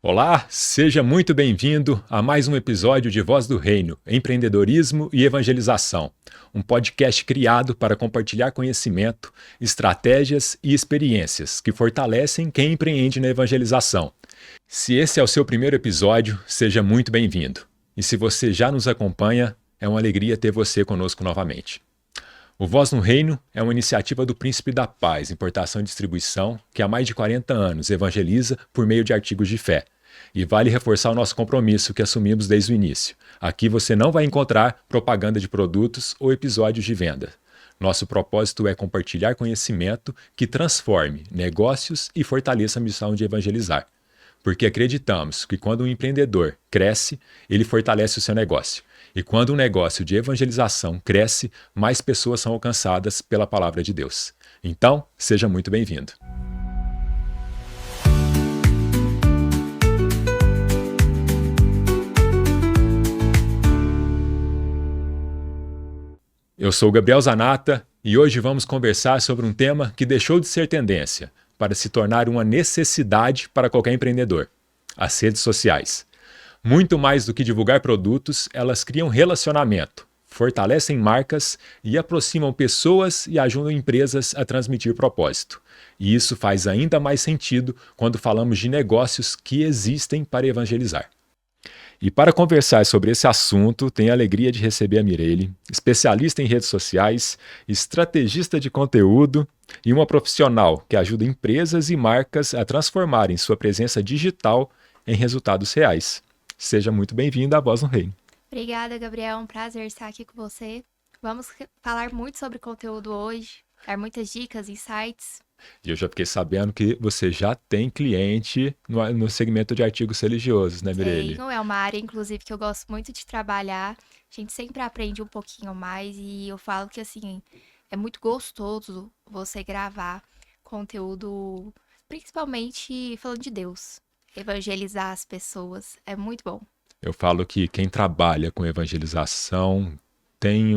Olá, seja muito bem-vindo a mais um episódio de Voz do Reino, Empreendedorismo e Evangelização, um podcast criado para compartilhar conhecimento, estratégias e experiências que fortalecem quem empreende na evangelização. Se esse é o seu primeiro episódio, seja muito bem-vindo. E se você já nos acompanha, é uma alegria ter você conosco novamente. O Voz no Reino é uma iniciativa do Príncipe da Paz, Importação e Distribuição, que há mais de 40 anos evangeliza por meio de artigos de fé. E vale reforçar o nosso compromisso que assumimos desde o início. Aqui você não vai encontrar propaganda de produtos ou episódios de venda. Nosso propósito é compartilhar conhecimento que transforme negócios e fortaleça a missão de evangelizar. Porque acreditamos que quando um empreendedor cresce, ele fortalece o seu negócio. E quando um negócio de evangelização cresce, mais pessoas são alcançadas pela palavra de Deus. Então, seja muito bem-vindo. Eu sou o Gabriel Zanata e hoje vamos conversar sobre um tema que deixou de ser tendência para se tornar uma necessidade para qualquer empreendedor: as redes sociais. Muito mais do que divulgar produtos, elas criam relacionamento, fortalecem marcas e aproximam pessoas e ajudam empresas a transmitir propósito. E isso faz ainda mais sentido quando falamos de negócios que existem para evangelizar. E para conversar sobre esse assunto, tenho a alegria de receber a Mirelle, especialista em redes sociais, estrategista de conteúdo e uma profissional que ajuda empresas e marcas a transformarem sua presença digital em resultados reais. Seja muito bem-vinda à Voz no Reino. Obrigada, Gabriel. É um prazer estar aqui com você. Vamos falar muito sobre conteúdo hoje, dar muitas dicas, insights. E eu já fiquei sabendo que você já tem cliente no segmento de artigos religiosos, né, Mirelle? Não é uma área, inclusive, que eu gosto muito de trabalhar. A gente sempre aprende um pouquinho mais e eu falo que, assim, é muito gostoso você gravar conteúdo, principalmente falando de Deus. Evangelizar as pessoas é muito bom. Eu falo que quem trabalha com evangelização tem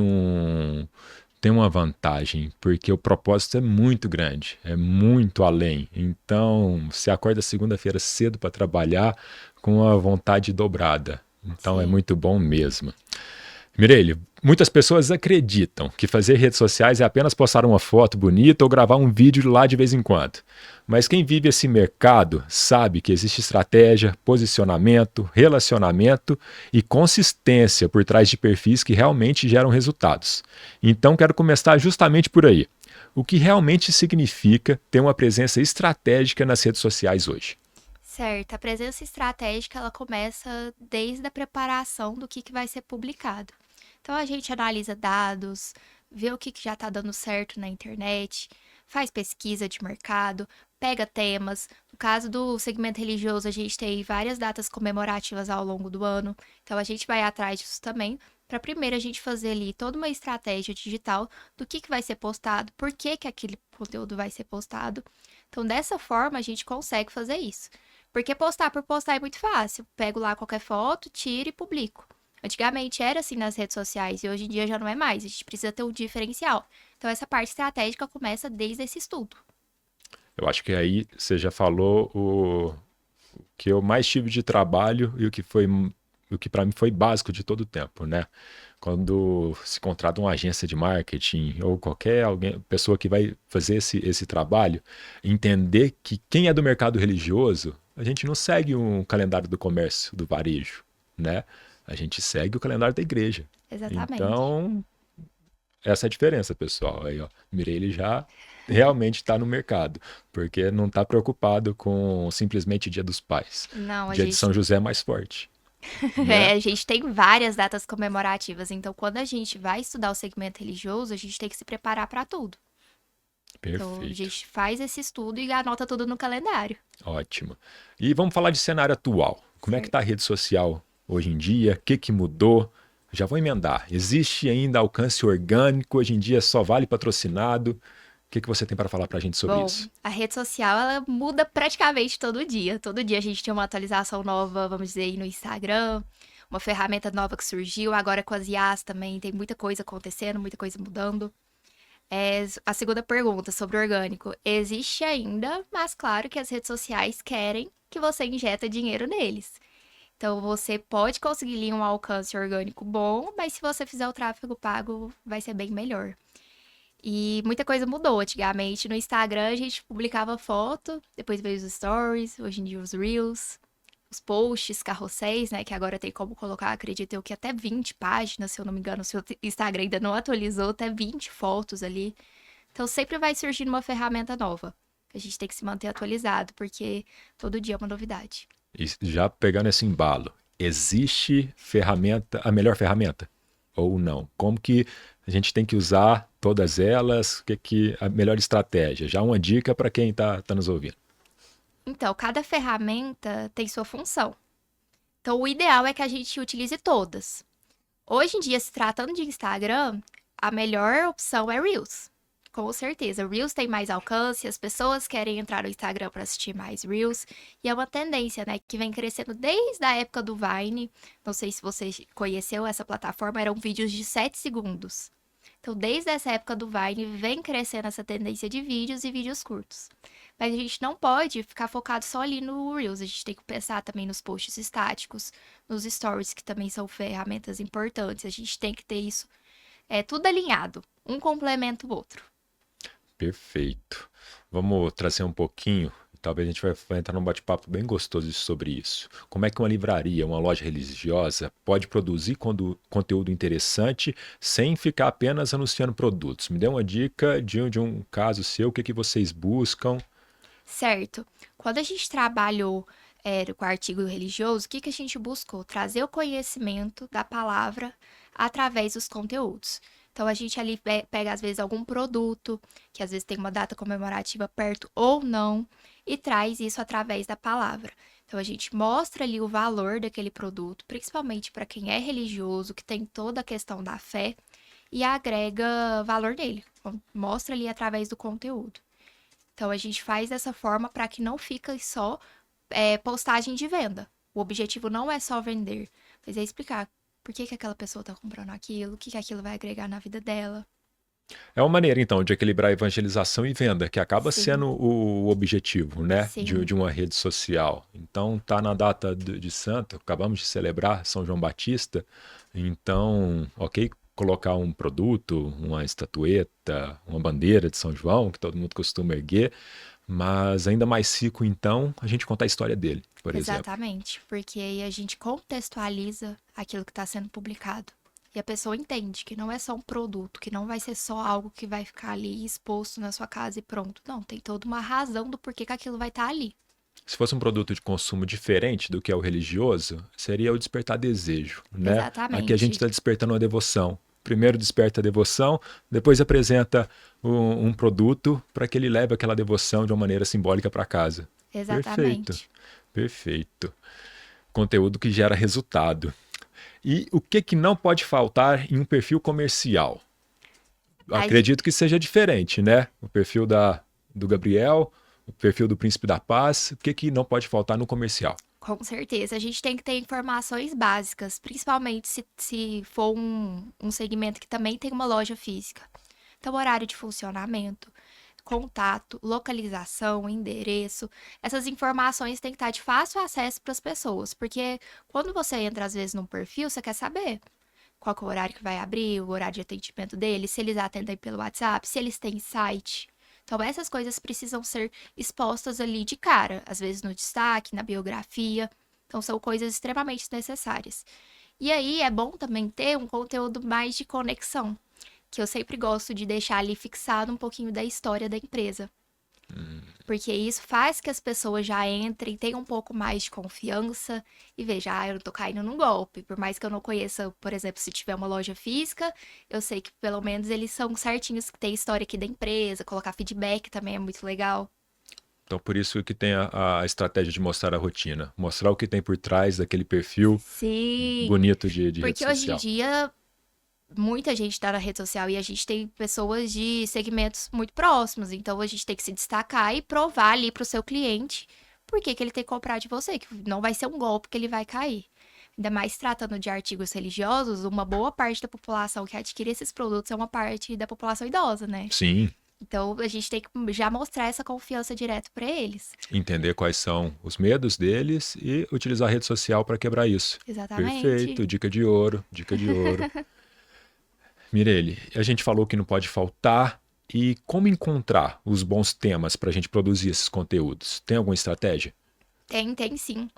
uma vantagem, porque o propósito é muito grande, é muito além. Então, você acorda segunda-feira cedo para trabalhar com a vontade dobrada. Então, é Sim. muito bom mesmo. Mirelle, muitas pessoas acreditam que fazer redes sociais é apenas postar uma foto bonita ou gravar um vídeo lá de vez em quando. Mas quem vive esse mercado sabe que existe estratégia, posicionamento, relacionamento e consistência por trás de perfis que realmente geram resultados. Então quero começar justamente por aí. O que realmente significa ter uma presença estratégica nas redes sociais hoje? Certo, a presença estratégica ela começa desde a preparação do que vai ser publicado. Então a gente analisa dados, vê o que já está dando certo na internet, faz pesquisa de mercado, pega temas. No caso do segmento religioso, a gente tem várias datas comemorativas ao longo do ano, então a gente vai atrás disso também, para primeiro a gente fazer ali toda uma estratégia digital do que vai ser postado, por que aquele conteúdo vai ser postado. Então dessa forma a gente consegue fazer isso. Porque postar por postar é muito fácil. Pego lá qualquer foto, tiro e publico. Antigamente era assim nas redes sociais e hoje em dia já não é mais. A gente precisa ter um diferencial. Então essa parte estratégica começa desde esse estudo. Eu acho que aí você já falou o que eu mais tive de trabalho e o que para mim foi básico de todo o tempo, né? Quando se contrata uma agência de marketing ou pessoa que vai fazer esse trabalho, entender que quem é do mercado religioso, a gente não segue um calendário do comércio, do varejo, né? A gente segue o calendário da igreja. Exatamente. Então, essa é a diferença, pessoal. Aí, ó, Mirelle já realmente está no mercado, porque não está preocupado com simplesmente Dia dos Pais. Não, Dia de São José é mais forte, né? a gente tem várias datas comemorativas. Então, quando a gente vai estudar o segmento religioso, a gente tem que se preparar para tudo. Então, a Perfeito, gente faz esse estudo e anota tudo no calendário. ótimo. E vamos falar de cenário atual. Como é que está a Certo. rede social hoje em dia? O que mudou? Já vou emendar. Existe ainda alcance orgânico? Hoje em dia só vale patrocinado? O que você tem para falar para a gente sobre Bom, isso? a rede social, ela muda praticamente todo dia. Todo dia a gente tem uma atualização nova, vamos dizer, aí no Instagram, uma ferramenta nova que surgiu. Agora com as IAs também tem muita coisa acontecendo, muita coisa mudando. A segunda pergunta sobre o orgânico. Existe ainda, mas claro que as redes sociais querem que você injeta dinheiro neles. Então, você pode conseguir ali um alcance orgânico bom, mas se você fizer o tráfego pago, vai ser bem melhor. E muita coisa mudou. Antigamente, no Instagram, a gente publicava foto, depois veio os stories, hoje em dia os reels, os posts, carrosséis, né? Que agora tem como colocar, acredito eu, que até 20 páginas, se eu não me engano, se o Instagram ainda não atualizou, até 20 fotos ali. Então, sempre vai surgindo uma ferramenta nova. A gente tem que se manter atualizado, porque todo dia é uma novidade. E já pegando esse embalo, existe ferramenta, a melhor ferramenta? Ou não? Como que a gente tem que usar todas elas? O que a melhor estratégia? Já uma dica para quem está nos ouvindo. Então, cada ferramenta tem sua função. Então, o ideal é que a gente utilize todas. Hoje em dia, se tratando de Instagram, a melhor opção é Reels. Com certeza, Reels tem mais alcance, as pessoas querem entrar no Instagram para assistir mais Reels, e é uma tendência, né, que vem crescendo desde a época do Vine. Não sei se você conheceu essa plataforma, eram vídeos de 7 segundos. Então, desde essa época do Vine, vem crescendo essa tendência de vídeos e vídeos curtos. Mas a gente não pode ficar focado só ali no Reels, a gente tem que pensar também nos posts estáticos, nos stories, que também são ferramentas importantes. A gente tem que ter isso tudo alinhado, um complementa o outro. Perfeito. Vamos trazer um pouquinho, talvez a gente vai entrar num bate-papo bem gostoso sobre isso. Como é que uma livraria, uma loja religiosa pode produzir conteúdo interessante sem ficar apenas anunciando produtos? Me dê uma dica de um caso seu, o que vocês buscam? Certo. Quando a gente trabalhou com artigo religioso, o que a gente buscou? Trazer o conhecimento da palavra através dos conteúdos. Então, a gente ali pega, às vezes, algum produto, que às vezes tem uma data comemorativa perto ou não, e traz isso através da palavra. Então, a gente mostra ali o valor daquele produto, principalmente para quem é religioso, que tem toda a questão da fé, e agrega valor nele. Mostra ali através do conteúdo. Então, a gente faz dessa forma para que não fique só postagem de venda. O objetivo não é só vender, mas é explicar por que aquela pessoa está comprando aquilo, o que aquilo vai agregar na vida dela. É uma maneira, então, de equilibrar evangelização e venda, que acaba Sim, sendo o objetivo, né, sim, de uma rede social. Então, tá na data de santo, acabamos de celebrar São João Batista, então, ok, colocar um produto, uma estatueta, uma bandeira de São João, que todo mundo costuma erguer, mas ainda mais rico, então, a gente contar a história dele, por exemplo. exatamente. Porque aí a gente contextualiza aquilo que está sendo publicado. E a pessoa entende que não é só um produto, que não vai ser só algo que vai ficar ali exposto na sua casa e pronto. Não, tem toda uma razão do porquê que aquilo vai estar ali. Se fosse um produto de consumo diferente do que é o religioso, seria o despertar desejo, né? Aqui a gente Exatamente. está despertando uma devoção. Primeiro desperta a devoção, depois apresenta um produto para que ele leve aquela devoção de uma maneira simbólica para casa. Perfeito, Exatamente. perfeito. Conteúdo que gera resultado. E o que não pode faltar em um perfil comercial? A Acredito que seja diferente, né? O perfil do Gabriel, o perfil do Príncipe da Paz, o que não pode faltar no comercial? Com certeza, a gente tem que ter informações básicas, principalmente se for um segmento que também tem uma loja física. Então, horário de funcionamento, contato, localização, endereço, essas informações têm que estar de fácil acesso para as pessoas, porque quando você entra às vezes num perfil, você quer saber qual que é o horário que vai abrir, o horário de atendimento deles, se eles atendem pelo WhatsApp, se eles têm site. Então, essas coisas precisam ser expostas ali de cara, às vezes no destaque, na biografia. Então, são coisas extremamente necessárias. E aí, é bom também ter um conteúdo mais de conexão, que eu sempre gosto de deixar ali fixado um pouquinho da história da empresa. Porque isso faz que as pessoas já entrem, tenham um pouco mais de confiança e vejam, eu não tô caindo num golpe. Por mais que eu não conheça, por exemplo, se tiver uma loja física, eu sei que pelo menos eles são certinhos, que tem história aqui da empresa, colocar feedback também é muito legal. Então, por isso que tem a estratégia de mostrar a rotina, mostrar o que tem por trás daquele perfil Sim, bonito de rede porque hoje em social. dia muita gente tá na rede social e a gente tem pessoas de segmentos muito próximos, então a gente tem que se destacar e provar ali pro seu cliente por que que ele tem que comprar de você, que não vai ser um golpe que ele vai cair. Ainda mais tratando de artigos religiosos, uma boa parte da população que adquire esses produtos é uma parte da população idosa, né? Sim, Então, a gente tem que já mostrar essa confiança direto para eles. Entender quais são os medos deles e utilizar a rede social para quebrar isso. Exatamente. Perfeito, dica de ouro, dica de ouro. Mirelle, a gente falou que não pode faltar e como encontrar os bons temas para a gente produzir esses conteúdos? Tem alguma estratégia? Tem sim.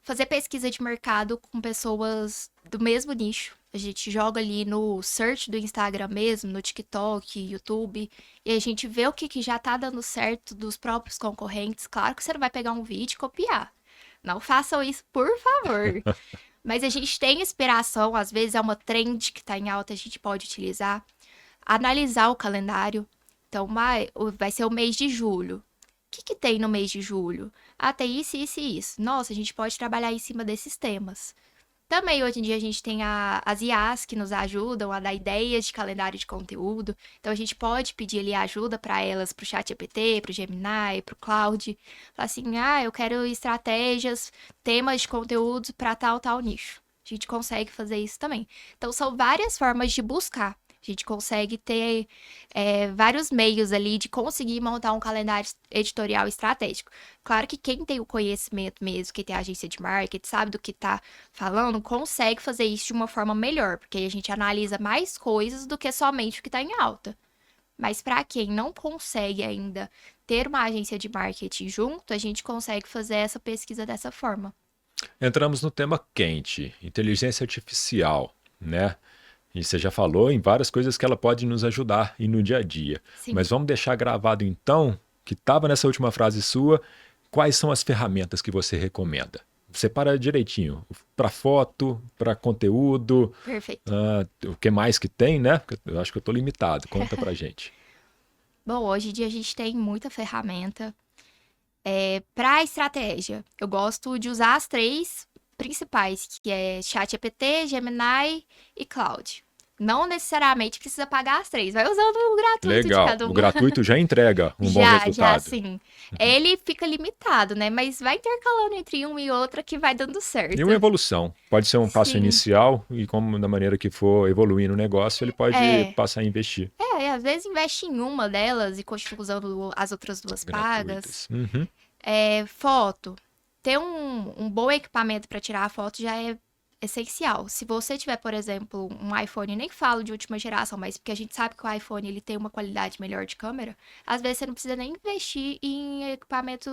Fazer pesquisa de mercado com pessoas do mesmo nicho. A gente joga ali no search do Instagram mesmo, no TikTok, YouTube, e a gente vê o que já tá dando certo dos próprios concorrentes. Claro que você não vai pegar um vídeo e copiar. Não façam isso, por favor. Mas a gente tem inspiração, às vezes é uma trend que tá em alta, a gente pode utilizar. Analisar o calendário. Então, vai ser o mês de julho. O que tem no mês de julho? Ah, tem isso, isso e isso. Nossa, a gente pode trabalhar em cima desses temas. Também hoje em dia a gente tem as IAs que nos ajudam a dar ideias de calendário de conteúdo. Então a gente pode pedir ali ajuda para elas, para o ChatGPT, para o Gemini, para o Claude. Falar assim, eu quero estratégias, temas de conteúdos para tal nicho. A gente consegue fazer isso também. Então são várias formas de buscar. A gente consegue ter vários meios ali de conseguir montar um calendário editorial estratégico. Claro que quem tem o conhecimento mesmo, quem tem a agência de marketing, sabe do que tá falando, consegue fazer isso de uma forma melhor, porque aí a gente analisa mais coisas do que somente o que tá em alta. Mas para quem não consegue ainda ter uma agência de marketing junto, a gente consegue fazer essa pesquisa dessa forma. Entramos no tema quente, inteligência artificial, né? E você já falou em várias coisas que ela pode nos ajudar e no dia a dia. Sim. Mas vamos deixar gravado então, que estava nessa última frase sua, quais são as ferramentas que você recomenda? Separa direitinho, para foto, para conteúdo, Perfeito. o que mais que tem, né? Eu acho que eu estou limitado, conta pra gente. Bom, hoje em dia a gente tem muita ferramenta. Para estratégia, eu gosto de usar as três principais, que é ChatGPT, Gemini e Claude. Não necessariamente precisa pagar as três, vai usando o gratuito de Legal, cada o uma. gratuito já entrega um bom Já resultado. sim. Ele fica limitado, né? Mas vai intercalando entre uma e outra que vai dando certo. E uma evolução. Pode ser um passo Sim. inicial e como da maneira que for evoluindo o negócio, ele pode passar a investir. Às vezes investe em uma delas e continua usando as outras duas pagas. Uhum. Foto. Ter um bom equipamento para tirar a foto já é essencial. Se você tiver, por exemplo, um iPhone, nem falo de última geração, mas porque a gente sabe que o iPhone ele tem uma qualidade melhor de câmera, às vezes você não precisa nem investir em equipamento,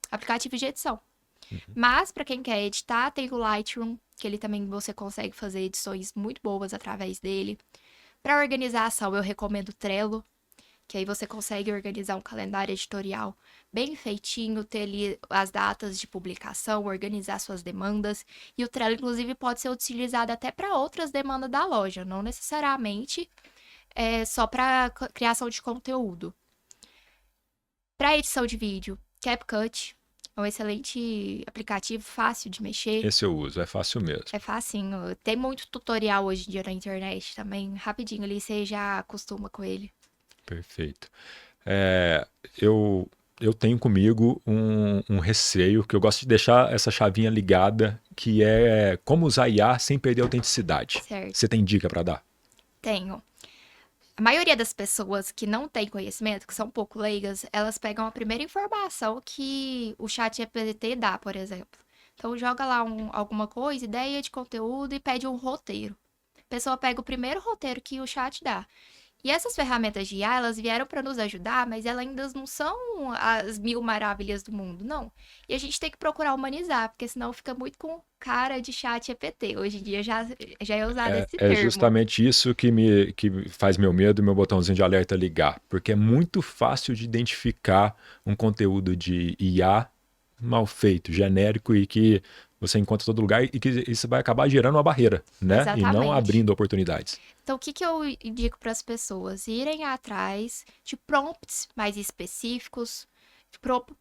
aplicativo de edição. Mas para quem quer editar, tem o Lightroom, que ele também você consegue fazer edições muito boas através dele. Para organização, eu recomendo o Trello, que aí você consegue organizar um calendário editorial bem feitinho, ter ali as datas de publicação, organizar suas demandas. E o Trello, inclusive, pode ser utilizado até para outras demandas da loja, não necessariamente só para criação de conteúdo. Para edição de vídeo, CapCut é um excelente aplicativo, fácil de mexer. Esse eu uso, é fácil mesmo. É facinho. Tem muito tutorial hoje em dia na internet também. Rapidinho ali você já acostuma com ele. Perfeito. Eu tenho comigo um receio que eu gosto de deixar essa chavinha ligada, que é como usar IA sem perder a autenticidade. Certo. Você tem dica para dar? Tenho. A maioria das pessoas que não tem conhecimento, que são um pouco leigas, elas pegam a primeira informação que o chat GPT dá, por exemplo. Então, joga lá alguma coisa, ideia de conteúdo e pede um roteiro. A pessoa pega o primeiro roteiro que o chat dá. E essas ferramentas de IA, elas vieram para nos ajudar, mas elas ainda não são as mil maravilhas do mundo, não. E a gente tem que procurar humanizar, porque senão fica muito com cara de chat GPT. Hoje em dia já é usado esse termo. É justamente isso que faz meu medo, meu botãozinho de alerta ligar, porque é muito fácil de identificar um conteúdo de IA mal feito, genérico e que você encontra em todo lugar e que isso vai acabar gerando uma barreira, né? Exatamente. E não abrindo oportunidades. Então, o que eu indico para as pessoas? Irem atrás de prompts mais específicos.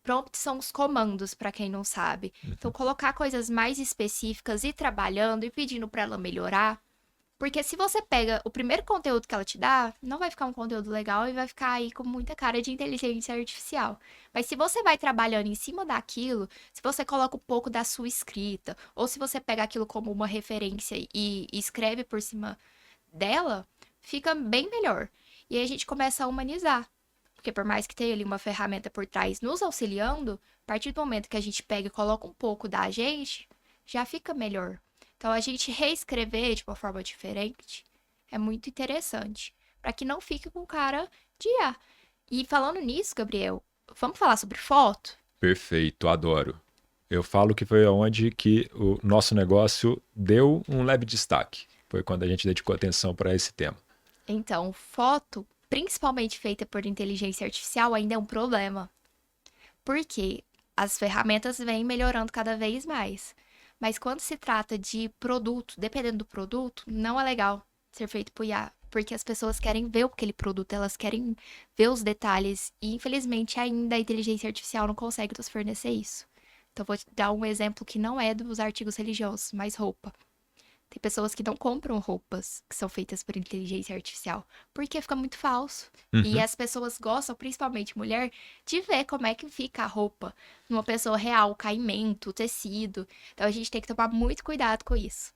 Prompts são os comandos, para quem não sabe. Então, colocar coisas mais específicas e ir trabalhando e pedindo para ela melhorar. Porque se você pega o primeiro conteúdo que ela te dá, não vai ficar um conteúdo legal e vai ficar aí com muita cara de inteligência artificial. Mas se você vai trabalhando em cima daquilo, se você coloca um pouco da sua escrita, ou se você pega aquilo como uma referência e escreve por cima dela, fica bem melhor. E aí a gente começa a humanizar. Porque por mais que tenha ali uma ferramenta por trás nos auxiliando, a partir do momento que a gente pega e coloca um pouco da gente, já fica melhor. Então a gente reescrever de uma forma diferente é muito interessante. Para que não fique com cara de IA. E falando nisso, Gabriel, vamos falar sobre foto? Perfeito, adoro. Eu falo que foi onde que o nosso negócio deu um leve destaque. Foi quando a gente dedicou atenção para esse tema. Então, foto, principalmente feita por inteligência artificial, ainda é um problema. Porque as ferramentas vêm melhorando cada vez mais. Mas quando se trata de produto, dependendo do produto, não é legal ser feito por IA. Porque as pessoas querem ver aquele produto, elas querem ver os detalhes. E infelizmente ainda a inteligência artificial não consegue nos fornecer isso. Então, vou te dar um exemplo que não é dos artigos religiosos, mas roupa. Tem pessoas que não compram roupas que são feitas por inteligência artificial, porque fica muito falso. E Uhum. as pessoas gostam, principalmente mulher, de ver como é que fica a roupa numa pessoa real, o caimento, o tecido. Então a gente tem que tomar muito cuidado com isso.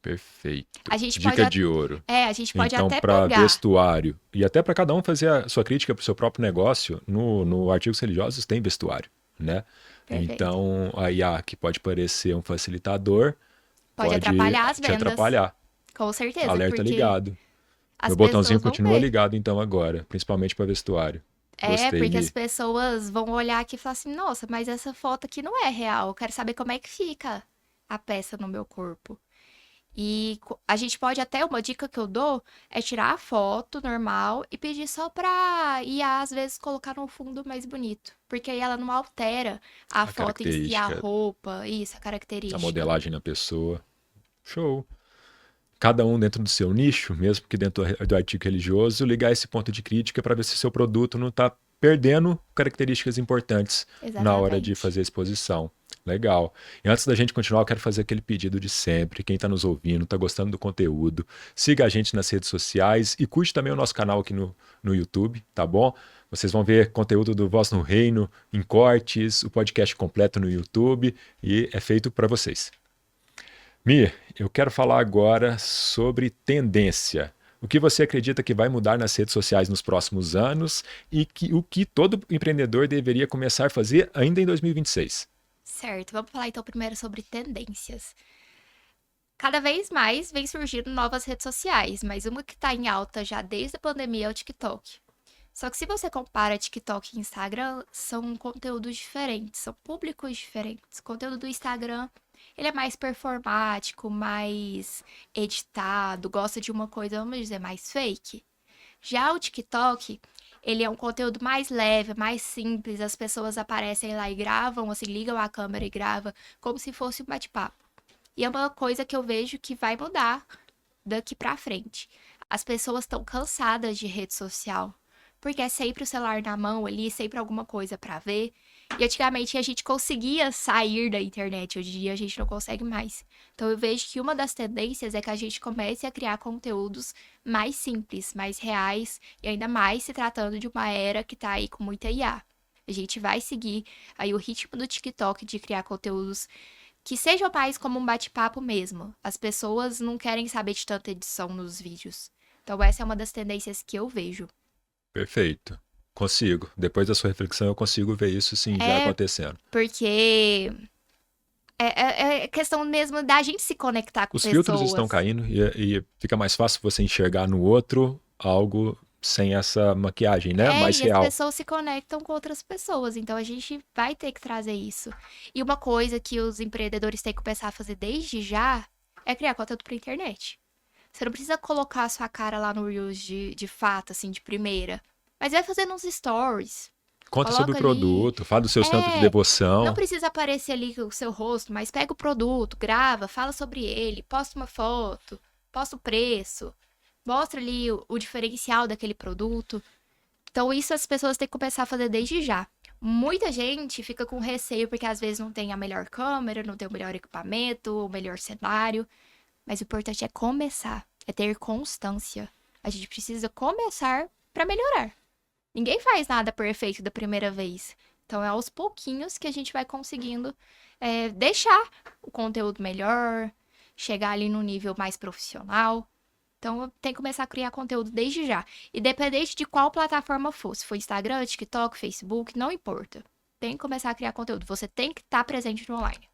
Perfeito. A gente pode, Dica de ouro. a gente pode Então, até para pegar. vestuário, e até para cada um fazer a sua crítica para o seu próprio negócio, no Artigos Religiosos tem vestuário, né? Perfeito. Então, a IA, que pode parecer um facilitador, Pode pode atrapalhar as te vendas, atrapalhar. com certeza, Alerta porque ligado. as Meu botãozinho pessoas vão continua ver. ligado, então, agora, principalmente para vestuário. É, Gostei, porque as Mi. pessoas vão olhar aqui e falar assim: nossa, mas essa foto aqui não é real. Eu quero saber como é que fica a peça no meu corpo. E a gente pode até, uma dica que eu dou é tirar a foto normal e pedir só pra IA, às vezes, colocar num fundo mais bonito. Porque aí ela não altera a A foto em si, a característica, roupa, isso, a a característica. modelagem na pessoa. Show. Cada um dentro do seu nicho, mesmo que dentro do artigo religioso, ligar esse ponto de crítica para ver se seu produto não está perdendo características importantes na hora de Exatamente. fazer a exposição. Legal. E antes da gente continuar, eu quero fazer aquele pedido de sempre. Quem está nos ouvindo, está gostando do conteúdo, siga a gente nas redes sociais e curte também o nosso canal aqui no YouTube, tá bom? Vocês vão ver conteúdo do Voz no Reino em cortes, o podcast completo no YouTube e é feito para vocês. Mir, eu quero falar agora sobre tendência. O que você acredita que vai mudar nas redes sociais nos próximos anos e o que todo empreendedor deveria começar a fazer ainda em 2026? Certo, vamos falar então primeiro sobre tendências. Cada vez mais vem surgindo novas redes sociais, mas uma que está em alta já desde a pandemia é o TikTok. Só que se você compara TikTok e Instagram, são conteúdos diferentes, são públicos diferentes. O conteúdo do Instagram, ele é mais performático, mais editado, gosta de uma coisa, vamos dizer, mais fake. Já o TikTok, ele é um conteúdo mais leve, mais simples, as pessoas aparecem lá e gravam, assim, ligam a câmera e gravam, como se fosse um bate-papo. E é uma coisa que eu vejo que vai mudar daqui pra frente. As pessoas estão cansadas de rede social, porque é sempre o celular na mão ali, sempre alguma coisa pra ver. E antigamente a gente conseguia sair da internet, hoje em dia a gente não consegue mais. Então eu vejo que uma das tendências é que a gente comece a criar conteúdos mais simples, mais reais, e ainda mais se tratando de uma era que tá aí com muita IA. A gente vai seguir aí o ritmo do TikTok de criar conteúdos que sejam mais como um bate-papo mesmo. As pessoas não querem saber de tanta edição nos vídeos. Então, essa é uma das tendências que eu vejo. Perfeito. Consigo. Depois da sua reflexão, eu consigo ver isso sim já É acontecendo. porque é questão mesmo da gente se conectar com Os filtros estão pessoas. caindo e fica mais fácil você enxergar no outro algo sem essa maquiagem, né? É, Mais e as real. pessoas se conectam com outras pessoas. Então, a gente vai ter que trazer isso. E uma coisa que os empreendedores têm que começar a fazer desde já é criar conteúdo pra internet. Você não precisa colocar a sua cara lá no Reels de fato, assim, de primeira. Mas vai fazendo uns stories. Conta sobre o Coloca ali. produto, fala do seu santo de É, não devoção. precisa aparecer ali o seu rosto, mas pega o produto, grava, fala sobre ele, posta uma foto, posta o preço, mostra ali o diferencial daquele produto. Então, isso as pessoas têm que começar a fazer desde já. Muita gente fica com receio porque às vezes não tem a melhor câmera, não tem o melhor equipamento, o melhor cenário. Mas o importante é começar, é ter constância. A gente precisa começar para melhorar. Ninguém faz nada perfeito da primeira vez. Então é aos pouquinhos que a gente vai conseguindo deixar o conteúdo melhor, chegar ali num nível mais profissional. Então, tem que começar a criar conteúdo desde já. Independente de qual plataforma for, se for Instagram, TikTok, Facebook, não importa. Tem que começar a criar conteúdo. Você tem que estar presente no online.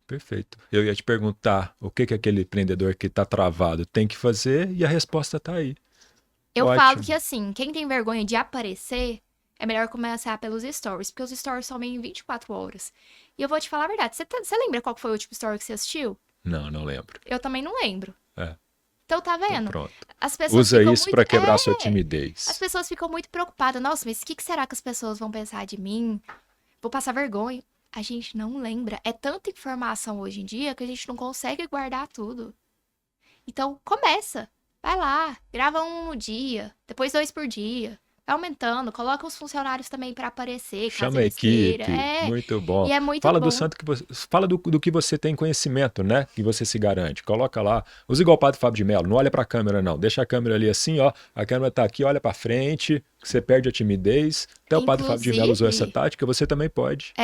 Perfeito. Eu ia te perguntar o que aquele empreendedor que está travado tem que fazer e a resposta está aí. Eu falo Ótimo. que assim, quem tem vergonha de aparecer, é melhor começar pelos stories, porque os stories somem em 24 horas. E eu vou te falar a verdade, você lembra qual que foi o último story que você assistiu? Não lembro. Eu também não lembro. É, Então tá então vendo? pronto. As pessoas Usa ficam isso muito. para quebrar sua As timidez. pessoas ficam muito preocupadas. Nossa, mas o que será que as pessoas vão pensar de mim? Vou passar vergonha. A gente não lembra. É tanta informação hoje em dia que a gente não consegue guardar tudo. Então, começa. Vai lá, grava um no dia, depois 2 por dia. Vai aumentando, coloca os funcionários também para aparecer, caso Chama a eles queiram. equipe, muito bom. E é muito Fala do bom. santo que você, fala do que você tem conhecimento, né? Que você se garante. Coloca lá. Usa igual o Padre Fábio de Mello. Não olha para a câmera, não. Deixa a câmera ali assim, ó. A câmera tá aqui, olha para frente. Você perde a timidez. Até o Padre Fábio de Mello usou essa tática. Você também pode.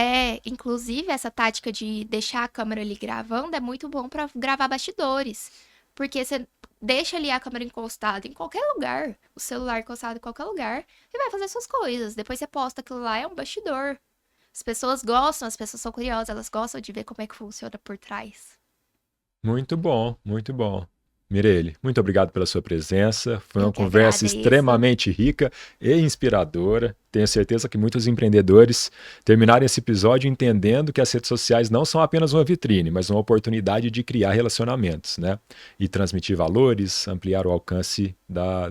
Inclusive essa tática de deixar a câmera ali gravando é muito bom para gravar bastidores. Porque você deixa ali a câmera encostada em qualquer lugar, o celular encostado em qualquer lugar, e vai fazer suas coisas. Depois você posta aquilo lá, é um bastidor. As pessoas gostam, as pessoas são curiosas, elas gostam de ver como é que funciona por trás. Muito bom, muito bom. Mirelle, muito obrigado pela sua presença. Foi Eu uma que conversa agradeço. extremamente rica e inspiradora. Tenho certeza que muitos empreendedores terminaram esse episódio entendendo que as redes sociais não são apenas uma vitrine, mas uma oportunidade de criar relacionamentos, né? E transmitir valores, ampliar o alcance da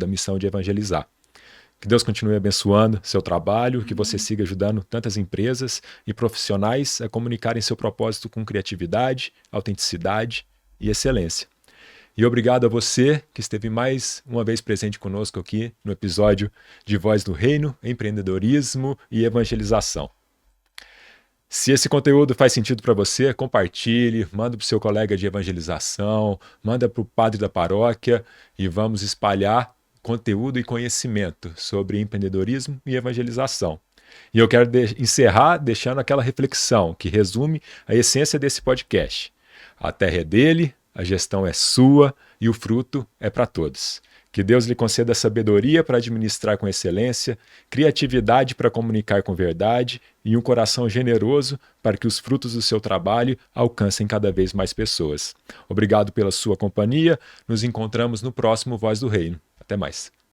missão de evangelizar. Que Deus continue abençoando seu trabalho, que você siga ajudando tantas empresas e profissionais a comunicarem seu propósito com criatividade, autenticidade e excelência. E obrigado a você que esteve mais uma vez presente conosco aqui no episódio de Voz do Reino, Empreendedorismo e Evangelização. Se esse conteúdo faz sentido para você, compartilhe, manda para o seu colega de evangelização, manda para o padre da paróquia e vamos espalhar conteúdo e conhecimento sobre empreendedorismo e evangelização. E eu quero encerrar deixando aquela reflexão que resume a essência desse podcast. A terra é dele, a gestão é sua e o fruto é para todos. Que Deus lhe conceda sabedoria para administrar com excelência, criatividade para comunicar com verdade e um coração generoso para que os frutos do seu trabalho alcancem cada vez mais pessoas. Obrigado pela sua companhia. Nos encontramos no próximo Voz do Reino. Até mais.